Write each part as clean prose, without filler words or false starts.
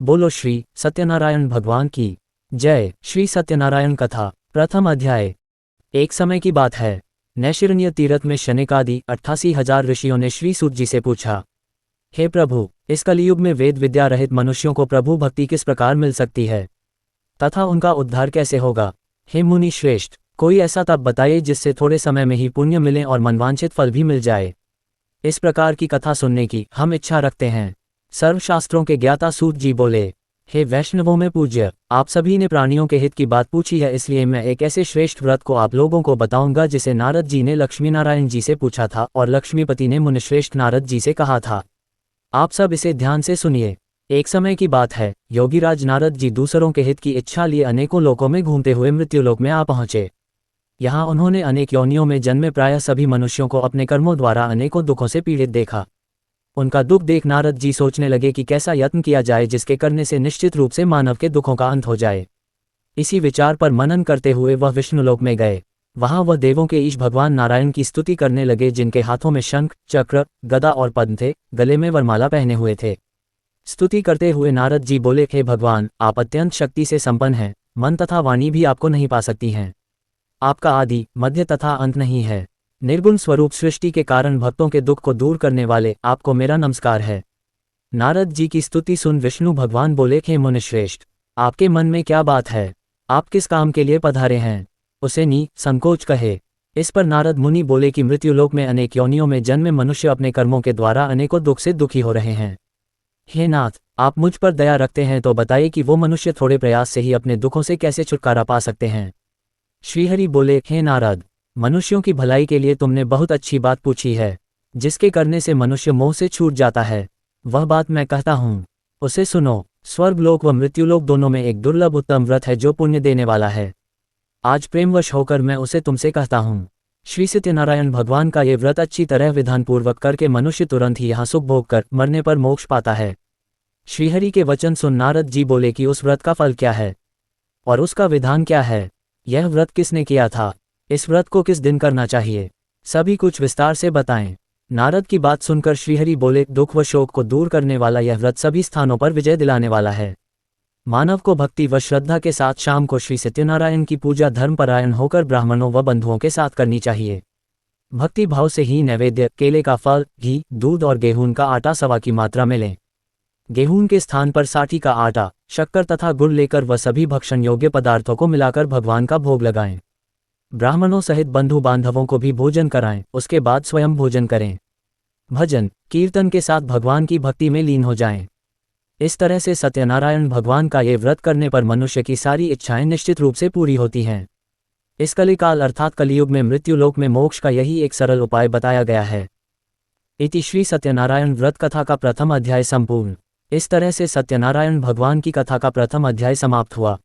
बोलो श्री सत्यनारायण भगवान की जय। श्री सत्यनारायण कथा प्रथम अध्याय। एक समय की बात है, नैशिरण्य तीर्थ में शनेकादि 88,000 ऋषियों ने श्री सूत जी से पूछा, हे प्रभु, इस कलियुग में वेद विद्या रहित मनुष्यों को प्रभु भक्ति किस प्रकार मिल सकती है तथा उनका उद्धार कैसे होगा। हे मुनि श्रेष्ठ, कोई ऐसा तप बताइए जिससे थोड़े समय में ही पुण्य मिले और मनवांछित फल भी मिल जाए। इस प्रकार की कथा सुनने की हम इच्छा रखते हैं। सर्वशास्त्रों के ज्ञाता सूत जी बोले, हे वैष्णवों में पूज्य, आप सभी ने प्राणियों के हित की बात पूछी है, इसलिए मैं एक ऐसे श्रेष्ठ व्रत को आप लोगों को बताऊंगा जिसे नारद जी ने लक्ष्मीनारायण जी से पूछा था और लक्ष्मीपति ने मुनिश्रेष्ठ नारद जी से कहा था। आप सब इसे ध्यान से सुनिए। एक समय की बात है, योगीराज नारद जी दूसरों के हित की इच्छा लिए अनेकों लोकों में घूमते हुए मृत्युलोक में आ पहुंचे। यहाँ उन्होंने अनेक योनियों में जन्मे प्रायः सभी मनुष्यों को अपने कर्मों द्वारा अनेकों दुखों से पीड़ित देखा। उनका दुख देख नारद जी सोचने लगे कि कैसा यत्न किया जाए जिसके करने से निश्चित रूप से मानव के दुखों का अंत हो जाए। इसी विचार पर मनन करते हुए वह विष्णुलोक में गए। वहां वह देवों के ईश भगवान नारायण की स्तुति करने लगे, जिनके हाथों में शंख, चक्र, गदा और पद्म थे, गले में वरमाला पहने हुए थे। स्तुति करते हुए नारद जी बोले, हे भगवान, आप अत्यंत शक्ति से संपन्न हैं, मन तथा वाणी भी आपको नहीं पा सकती हैं। आपका आदि, मध्य तथा अंत नहीं है। निर्गुण स्वरूप सृष्टि के कारण भक्तों के दुख को दूर करने वाले आपको मेरा नमस्कार है। नारद जी की स्तुति सुन विष्णु भगवान बोले, हे मुनिश्रेष्ठ, आपके मन में क्या बात है? आप किस काम के लिए पधारे हैं? उसे नि संकोच कहे। इस पर नारद मुनि बोले कि मृत्युलोक में अनेक योनियों में जन्मे मनुष्य अपने कर्मों के द्वारा अनेकों दुख से दुखी हो रहे हैं। हे नाथ, आप मुझ पर दया रखते हैं तो बताइए कि वो मनुष्य थोड़े प्रयास से ही अपने दुखों से कैसे छुटकारा पा सकते हैं। श्रीहरि बोले, हे नारद, मनुष्यों की भलाई के लिए तुमने बहुत अच्छी बात पूछी है। जिसके करने से मनुष्य मोह से छूट जाता है, वह बात मैं कहता हूँ, उसे सुनो। स्वर्गलोक व मृत्युलोक दोनों में एक दुर्लभ उत्तम व्रत है जो पुण्य देने वाला है। आज प्रेमवश होकर मैं उसे तुमसे कहता हूँ। श्री सत्यनारायण भगवान का ये व्रत अच्छी तरह विधानपूर्वक करके मनुष्य तुरंत ही यहाँ सुख भोग कर मरने पर मोक्ष पाता है। श्रीहरि के वचन सुन नारद जी बोले कि उस व्रत का फल क्या है और उसका विधान क्या है? यह व्रत किसने किया था? इस व्रत को किस दिन करना चाहिए? सभी कुछ विस्तार से बताएं। नारद की बात सुनकर श्रीहरि बोले, दुख व शोक को दूर करने वाला यह व्रत सभी स्थानों पर विजय दिलाने वाला है। मानव को भक्ति व श्रद्धा के साथ शाम को श्री सत्यनारायण की पूजा धर्मपरायण होकर ब्राह्मणों व बंधुओं के साथ करनी चाहिए। भक्ति भाव से ही नैवेद्य, केले का फल, घी, दूध और गेहूं का आटा सवा की मात्रा में लें। गेहूं के स्थान पर साठी का आटा, शक्कर तथा गुड़ लेकर वह सभी भक्षण योग्य पदार्थों को मिलाकर भगवान का भोग लगाएं। ब्राह्मणों सहित बंधु बांधवों को भी भोजन कराएं, उसके बाद स्वयं भोजन करें। भजन कीर्तन के साथ भगवान की भक्ति में लीन हो जाएं। इस तरह से सत्यनारायण भगवान का ये व्रत करने पर मनुष्य की सारी इच्छाएं निश्चित रूप से पूरी होती हैं। इस कलिकाल अर्थात कलियुग में मृत्युलोक में मोक्ष का यही एक सरल उपाय बताया गया है। इति श्री सत्यनारायण व्रत कथा का प्रथम अध्याय संपूर्ण। इस तरह से सत्यनारायण भगवान की कथा का प्रथम अध्याय समाप्त हुआ।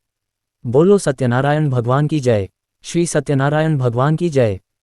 बोलो सत्यनारायण भगवान की जय। श्री सत्यनारायण भगवान की जय।